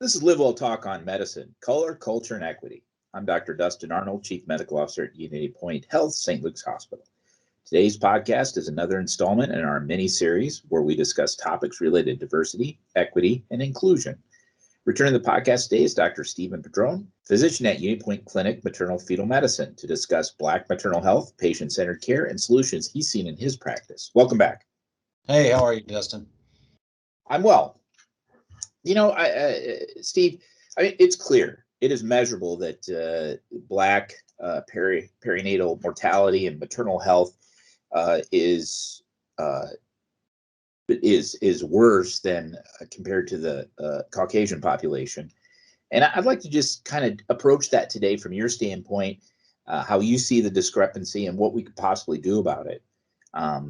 This is LiveWell Talk on Medicine, Color, Culture, and Equity. I'm Dr. Dustin Arnold, Chief Medical Officer at UnityPoint Health, St. Luke's Hospital. Today's podcast is another installment in our mini-series where we discuss topics related to diversity, equity, and inclusion. Returning to the podcast today is Dr. Stephen Pedron, physician at UnityPoint Clinic, Maternal Fetal Medicine, to discuss Black maternal health, patient-centered care, and solutions he's seen in his practice. Welcome back. Hey, how are you, Dustin? I'm well. Steve, it's clear, it is measurable that Black perinatal mortality and maternal health is worse than compared to the Caucasian population. And I'd like to just kind of approach that today from your standpoint, how you see the discrepancy and what we could possibly do about it. I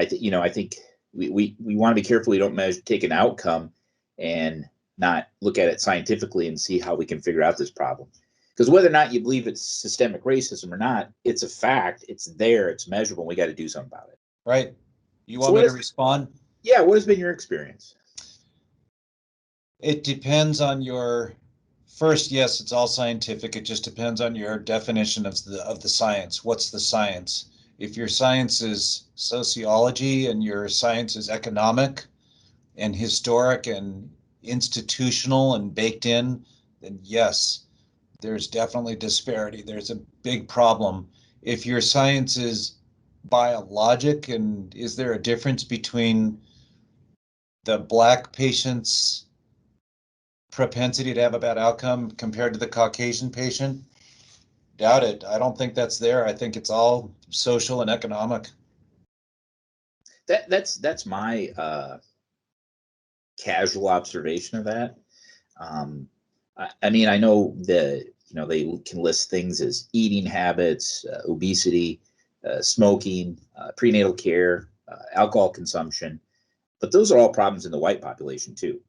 think we want to be careful we don't take an outcome and not look at it scientifically and see how we can figure out this problem. Because whether or not you believe it's systemic racism or not, it's a fact, it's there, it's measurable, and we got to do something about it. Right. You want me to respond? Yeah, what has been your experience? It depends on your, first, yes, it's all scientific. It just depends on your definition of the science. What's the science? If your science is sociology and your science is economic and historic and institutional and baked in, then yes, there's definitely disparity. There's a big problem. If your science is biologic, and is there a difference between the Black patient's propensity to have a bad outcome compared to the Caucasian patient? Doubt it. I don't think that's there. I think it's all social and economic. That's my casual observation of that. I know that they can list things as eating habits, obesity, smoking, prenatal care, alcohol consumption, but those are all problems in the white population too.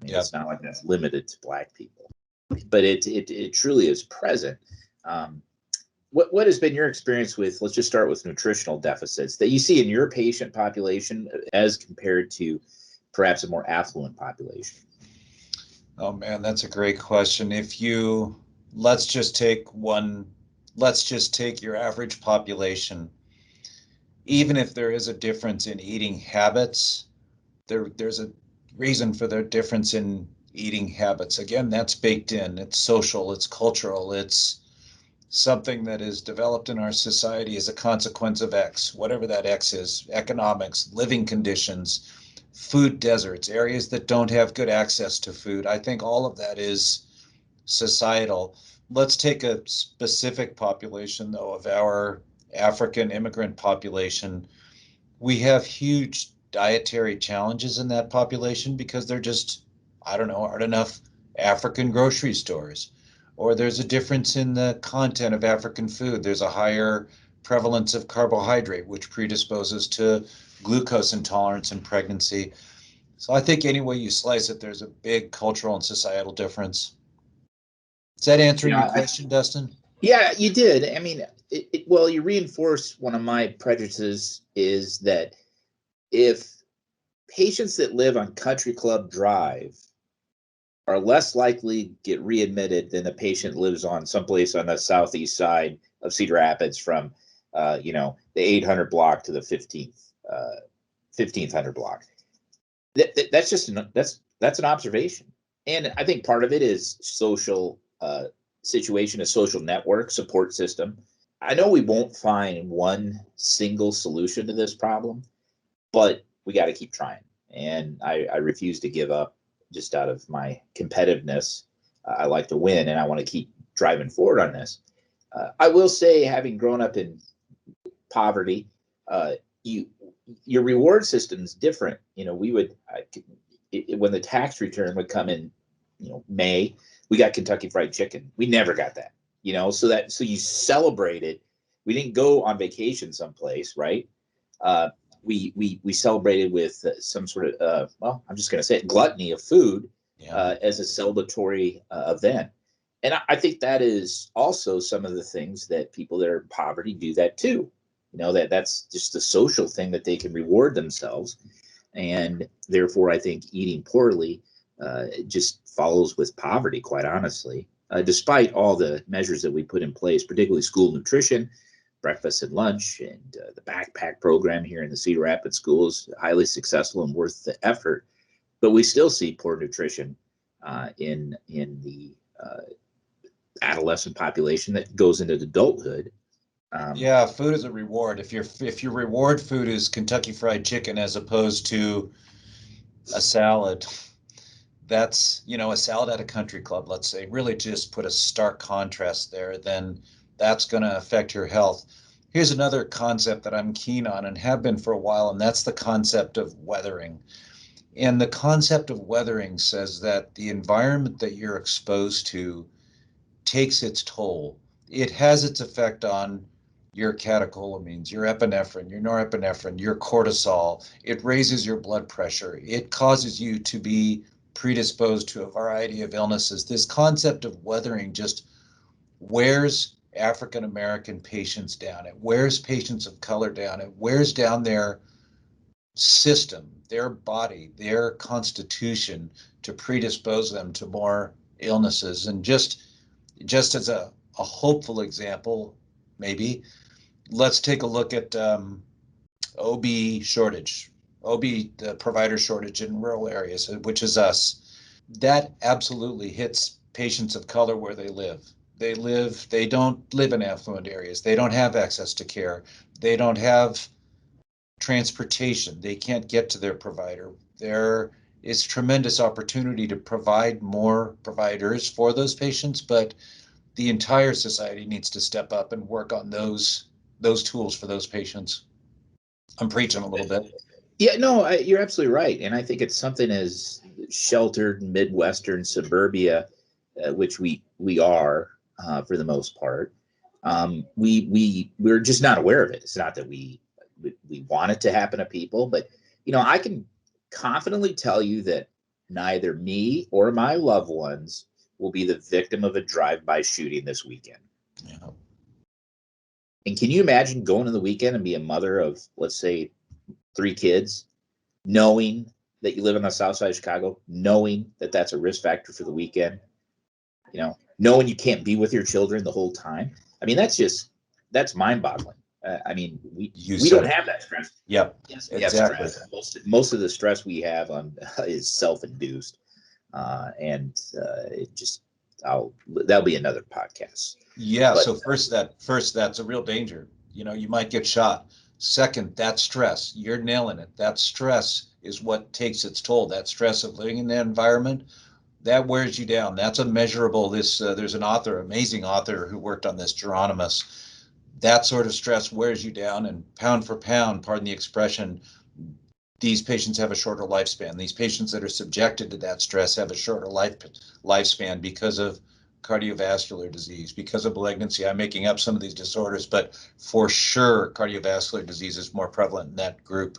It's not like that's limited to Black people, but it truly is present. What has been your experience with, let's just start with nutritional deficits that you see in your patient population as compared to perhaps a more affluent population? Oh man, that's a great question. Let's just take your average population. Even if there is a difference in eating habits, there's a reason for the difference in eating habits. Again, that's baked in. It's social, it's cultural, it's something that is developed in our society as a consequence of X, whatever that X is, economics, living conditions, food deserts, areas that don't have good access to food. I think all of that is societal. Let's take a specific population, though, of our African immigrant population. We have huge dietary challenges in that population because there just, aren't enough African grocery stores. Or there's a difference in the content of African food. There's a higher prevalence of carbohydrate, which predisposes to glucose intolerance in pregnancy. So I think any way you slice it, there's a big cultural and societal difference. Is that answering your question, Dustin? Yeah, you did. Well, you reinforce one of my prejudices is that if patients that live on Country Club Drive are less likely to get readmitted than the patient lives on someplace on the southeast side of Cedar Rapids from, the 800 block to the 1500 block. That's an observation. And I think part of it is social situation, a social network support system. I know we won't find one single solution to this problem, but we got to keep trying. And I refuse to give up just out of my competitiveness. I like to win, and I want to keep driving forward on this. I will say, having grown up in poverty, your reward system is different. When the tax return would come in, May, we got Kentucky Fried Chicken. We never got that, so you celebrated. We didn't go on vacation someplace, right? We celebrated with some sort of, I'm just going to say it, gluttony of food as a celebratory event. And I think that is also some of the things that people that are in poverty do that too. That's just a social thing that they can reward themselves. And therefore, I think eating poorly just follows with poverty, quite honestly, despite all the measures that we put in place, particularly school nutrition, breakfast and lunch, and the backpack program here in the Cedar Rapids schools, highly successful and worth the effort. But we still see poor nutrition in the adolescent population that goes into adulthood. Yeah, food is a reward. If your reward food is Kentucky Fried Chicken as opposed to a salad, that's, a salad at a country club, let's say, really just put a stark contrast there, then that's going to affect your health. Here's another concept that I'm keen on and have been for a while, and that's the concept of weathering. And the concept of weathering says that the environment that you're exposed to takes its toll. It has its effect on your catecholamines, your epinephrine, your norepinephrine, your cortisol. It raises your blood pressure. It causes you to be predisposed to a variety of illnesses. This concept of weathering just wears African American patients down. It wears patients of color down. It wears down their system, their body, their constitution to predispose them to more illnesses. And just as a hopeful example, maybe, let's take a look at OB shortage, the provider shortage in rural areas, which is us. That absolutely hits patients of color where they live. They don't live in affluent areas. They don't have access to care. They don't have transportation. They can't get to their provider. There is tremendous opportunity to provide more providers for those patients, but the entire society needs to step up and work on those tools for those patients. I'm preaching a little bit. Yeah, no, you're absolutely right. And I think it's something as sheltered Midwestern suburbia, which we are for the most part. We're just not aware of it. It's not that we want it to happen to people, but I can confidently tell you that neither me or my loved ones will be the victim of a drive-by shooting this weekend. Yeah. And can you imagine going to the weekend and be a mother of, let's say, 3 kids, knowing that you live on the south side of Chicago, knowing that that's a risk factor for the weekend, knowing you can't be with your children the whole time? I mean, that's mind-boggling. I mean, we don't have that stress. Yep. Yes, we exactly. Have stress. Most of the stress we have is self-induced, and it just that'll be another podcast. Yeah. But, so first, that's a real danger. You might get shot. Second, that stress, you're nailing it. That stress is what takes its toll. That stress of living in that environment, that wears you down. That's a measurable. There's an amazing author who worked on this, Geronimus. That sort of stress wears you down, and pound for pound, pardon the expression, these patients have a shorter lifespan. These patients that are subjected to that stress have a shorter lifespan because of cardiovascular disease, because of malignancy. I'm making up some of these disorders, but for sure, cardiovascular disease is more prevalent in that group.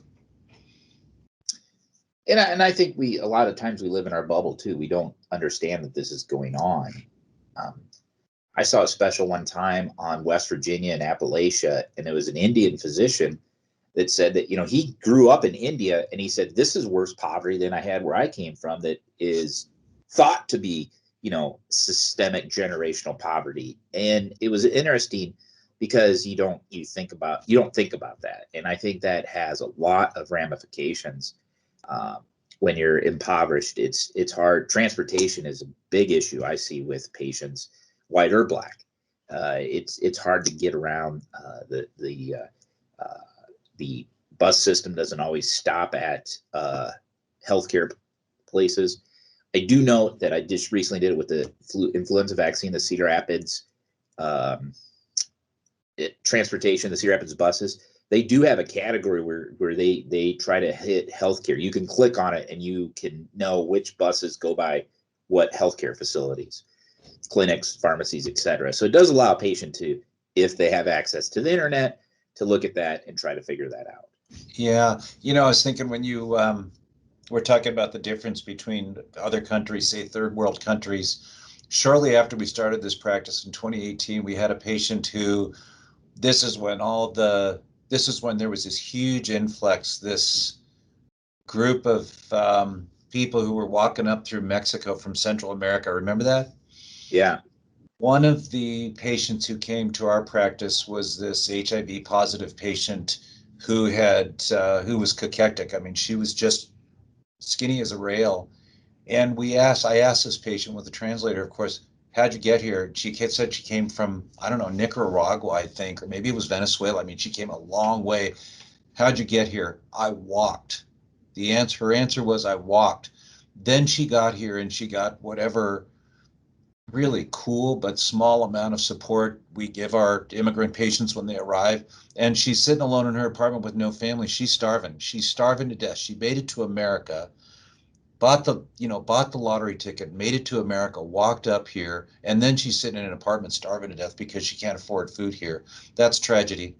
And I think a lot of times we live in our bubble too. We don't understand that this is going on. I saw a special one time on West Virginia and Appalachia, and it was an Indian physician that said that, he grew up in India, and he said, this is worse poverty than I had where I came from, that is thought to be, systemic generational poverty. And it was interesting because you don't think about that. And I think that has a lot of ramifications. When you're impoverished, it's hard. Transportation is a big issue I see with patients, white or black. It's hard to get around. The bus system doesn't always stop at healthcare places. I do note that I just recently did it with the influenza vaccine, the Cedar Rapids transportation, the Cedar Rapids buses. They do have a category where they try to hit healthcare. You can click on it and you can know which buses go by what healthcare facilities, clinics, pharmacies, etc. So it does allow a patient to, if they have access to the internet, to look at that and try to figure that out. Yeah. I was thinking when you we're talking about the difference between other countries, say third world countries. Shortly after we started this practice in 2018, we had a patient who, this is when there was this huge influx, this group of people who were walking up through Mexico from Central America. Remember that? Yeah. One of the patients who came to our practice was this HIV positive patient who was cachectic. I mean, she was just skinny as a rail. And I asked this patient with the translator, of course, how'd you get here? She said she came from, I don't know, Nicaragua, I think, or maybe it was Venezuela. I mean, she came a long way. How'd you get here? I walked. Her answer was, I walked. Then she got here and she got whatever really cool but small amount of support we give our immigrant patients when they arrive. And she's sitting alone in her apartment with no family. She's starving. She's starving to death. She made it to America, bought the lottery ticket, made it to America, walked up here, and then she's sitting in an apartment starving to death because she can't afford food here. That's tragedy.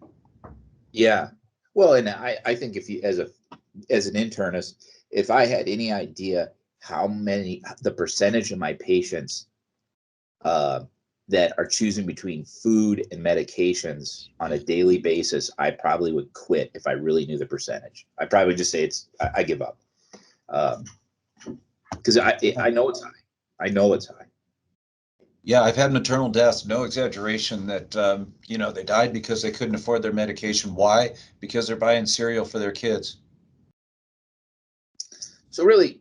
Yeah. Well, and I think if you, as an internist, if I had any idea the percentage of my patients that are choosing between food and medications on a daily basis, I probably would quit if I really knew the percentage. I probably would just say I give up. Because I know it's high. I know it's high. Yeah, I've had maternal deaths, no exaggeration, that they died because they couldn't afford their medication. Why? Because they're buying cereal for their kids. So really,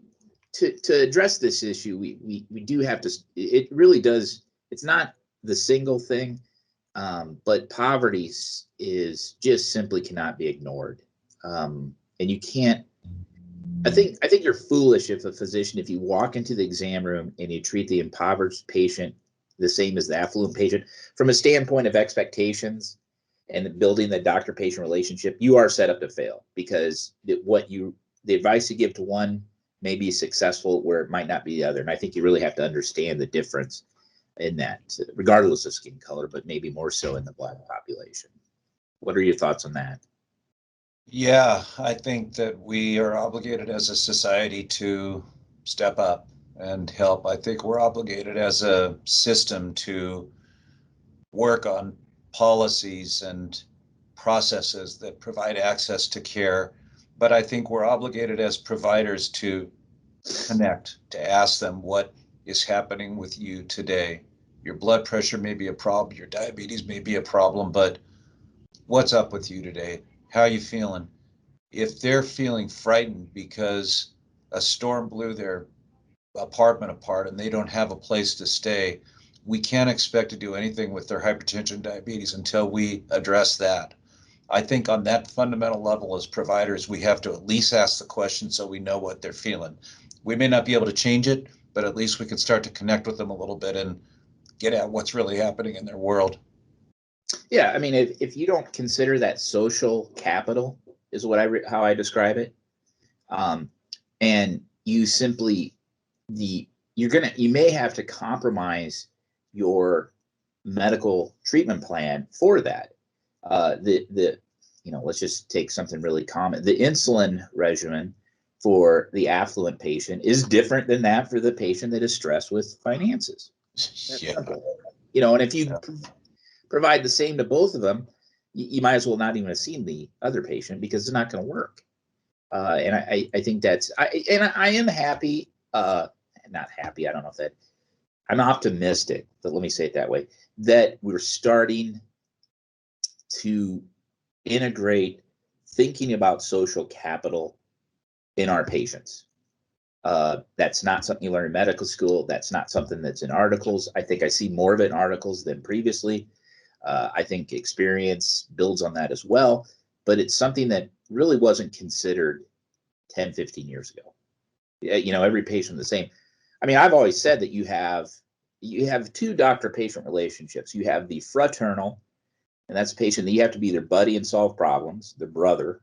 to address this issue, we do have to. It really does. It's not the single thing, but poverty is just simply cannot be ignored, and you can't. I think you're foolish if if you walk into the exam room and you treat the impoverished patient the same as the affluent patient from a standpoint of expectations and building the doctor-patient relationship, you are set up to fail because the advice you give to one may be successful where it might not be the other. And I think you really have to understand the difference in that, regardless of skin color, but maybe more so in the Black population. What are your thoughts on that? Yeah, I think that we are obligated as a society to step up and help. I think we're obligated as a system to work on policies and processes that provide access to care. But I think we're obligated as providers to connect, to ask them what is happening with you today. Your blood pressure may be a problem, your diabetes may be a problem, but what's up with you today? How are you feeling? If they're feeling frightened because a storm blew their apartment apart and they don't have a place to stay, we can't expect to do anything with their hypertension and diabetes until we address that. I think on that fundamental level as providers, we have to at least ask the question so we know what they're feeling. We may not be able to change it, but at least we can start to connect with them a little bit and get at what's really happening in their world. Yeah, I mean, if you don't consider that social capital is how I describe it, and you simply you may have to compromise your medical treatment plan for that. Let's just take something really common. The insulin regimen for the affluent patient is different than that for the patient that is stressed with finances. That's Yeah. simple. And if you provide the same to both of them, you might as well not even have seen the other patient because it's not going to work. And I think I am happy, not happy. I don't know if that, I'm optimistic, but let me say it that way, that we're starting to integrate thinking about social capital in our patients. That's not something you learn in medical school. That's not something that's in articles. I think I see more of it in articles than previously. I think experience builds on that as well, but it's something that really wasn't considered 10, 15 years ago. Every patient the same. I mean, I've always said that you have two doctor-patient relationships. You have the fraternal, and that's a patient that you have to be their buddy and solve problems, their brother.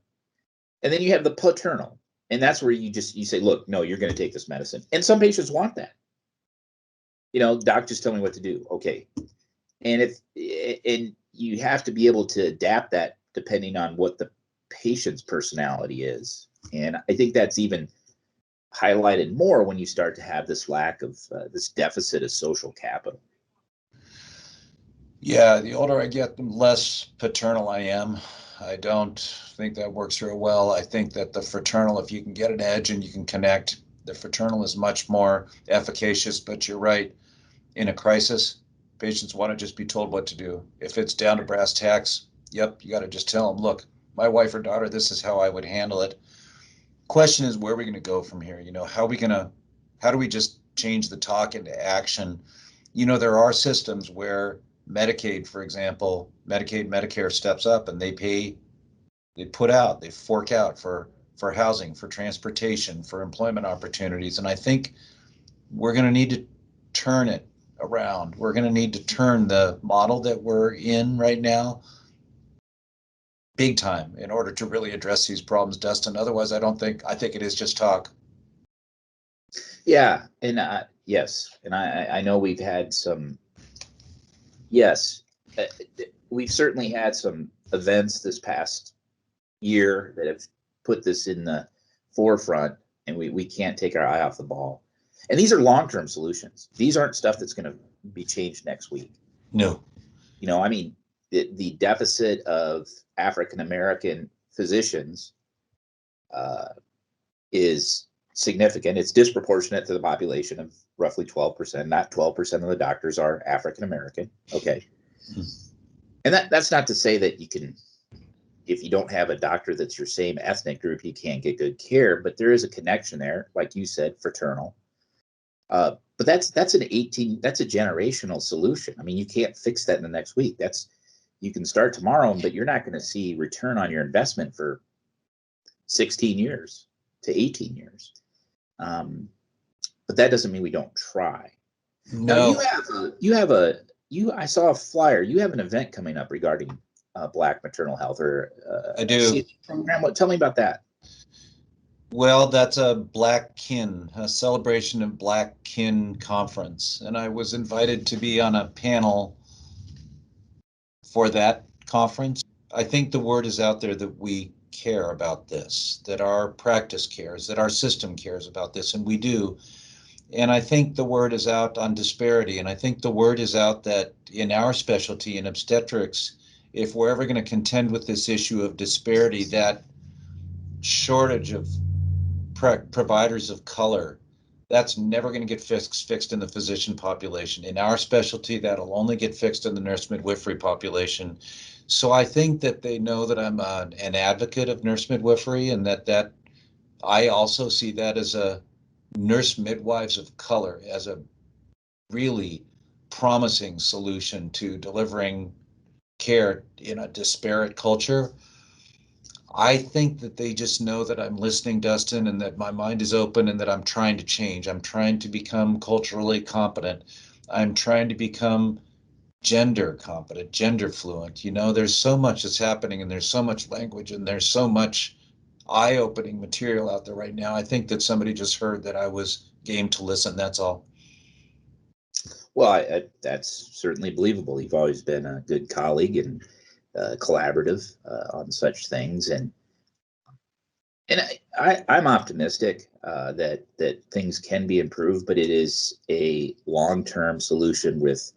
And then you have the paternal, and that's where you say, look, no, you're going to take this medicine. And some patients want that. Doctors tell me what to do. Okay. And you have to be able to adapt that depending on what the patient's personality is. And I think that's even highlighted more when you start to have this lack of this deficit of social capital. Yeah, the older I get, the less paternal I am. I don't think that works real well. I think that the fraternal, if you can get an edge and you can connect, The Fraternal is much more efficacious, but you're right. In a crisis, patients want to just be told what to do. If it's down to brass tacks, yep, you got to just tell them, look, my wife or daughter, this is how I would handle it. Question is, where are we going to go from here? How do we just change the talk into action? There are systems where Medicaid, for example, Medicare steps up and they fork out for housing, for transportation, for employment opportunities. And I think we're going to need to turn it around. We're going to need to turn the model that we're in right now big time in order to really address these problems, Dustin. Otherwise, I think it is just talk. Yeah, and yes, and I know we've had some. Yes, we've certainly had some events this past year that have put this in the forefront, and we can't take our eye off the ball. And these are long-term solutions. These aren't stuff that's going to be changed next week. No. I mean, the deficit of African American physicians is significant. It's disproportionate to the population of roughly 12%. Not 12% of the doctors are African American. Okay. And that's not to say that you can, if you don't have a doctor that's your same ethnic group, you can't get good care, but there is a connection there, like you said, fraternal. But that's a generational solution. I mean, you can't fix that in the next week. You can start tomorrow, but you're not going to see return on your investment for 16 years to 18 years. But that doesn't mean we don't try. No. Now I saw a flyer. You have an event coming up regarding Black maternal health, or I do. Program. Tell me about that. Well, that's a celebration of Black Kin conference. And I was invited to be on a panel for that conference. I think the word is out there that we care about this, that our practice cares, that our system cares about this, and we do. And I think the word is out on disparity. And I think the word is out that in our specialty, in obstetrics, if we're ever going to contend with this issue of disparity, that shortage of providers of color, that's never going to get fixed in the physician population. In our specialty, that'll only get fixed in the nurse midwifery population. So I think that they know that I'm an advocate of nurse midwifery, and that I also see that as a nurse midwives of color as a really promising solution to delivering care in a disparate culture. I think that they just know that I'm listening, Dustin, and that my mind is open, and that I'm trying to change. I'm trying to become culturally competent. I'm trying to become gender competent, gender fluent. There's so much that's happening, and there's so much language, and there's so much eye-opening material out there right now. I think that somebody just heard that I was game to listen. That's all. Well, that's certainly believable. You've always been a good colleague and collaborative on such things, and I'm optimistic that things can be improved, but it is a long-term solution with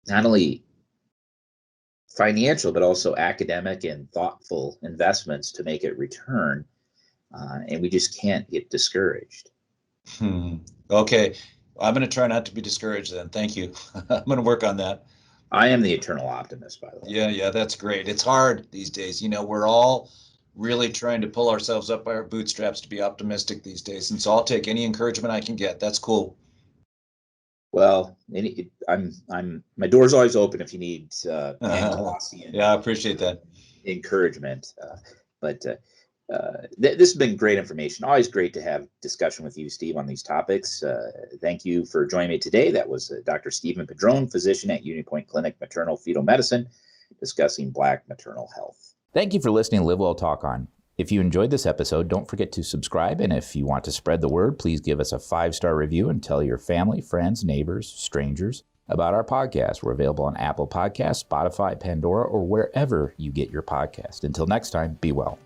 not only financial but also academic and thoughtful investments to make it return, and we just can't get discouraged. Okay, I'm going to try not to be discouraged then. Thank you. I'm going to work on that. I am the eternal optimist, by the way. Yeah, that's great. It's hard these days. We're all really trying to pull ourselves up by our bootstraps to be optimistic these days. And so I'll take any encouragement I can get. That's cool. Well, my door's always open if you need yeah, I appreciate that encouragement. But this has been great information. Always great to have discussion with you, Steve, on these topics. Thank you for joining me today. That was Dr. Stephen Pedron, physician at UnityPoint Clinic Maternal Fetal Medicine, discussing Black maternal health. Thank you for listening to LiveWell Talk On. If you enjoyed this episode, don't forget to subscribe. And if you want to spread the word, please give us a 5-star review and tell your family, friends, neighbors, strangers about our podcast. We're available on Apple Podcasts, Spotify, Pandora, or wherever you get your podcast. Until next time, be well.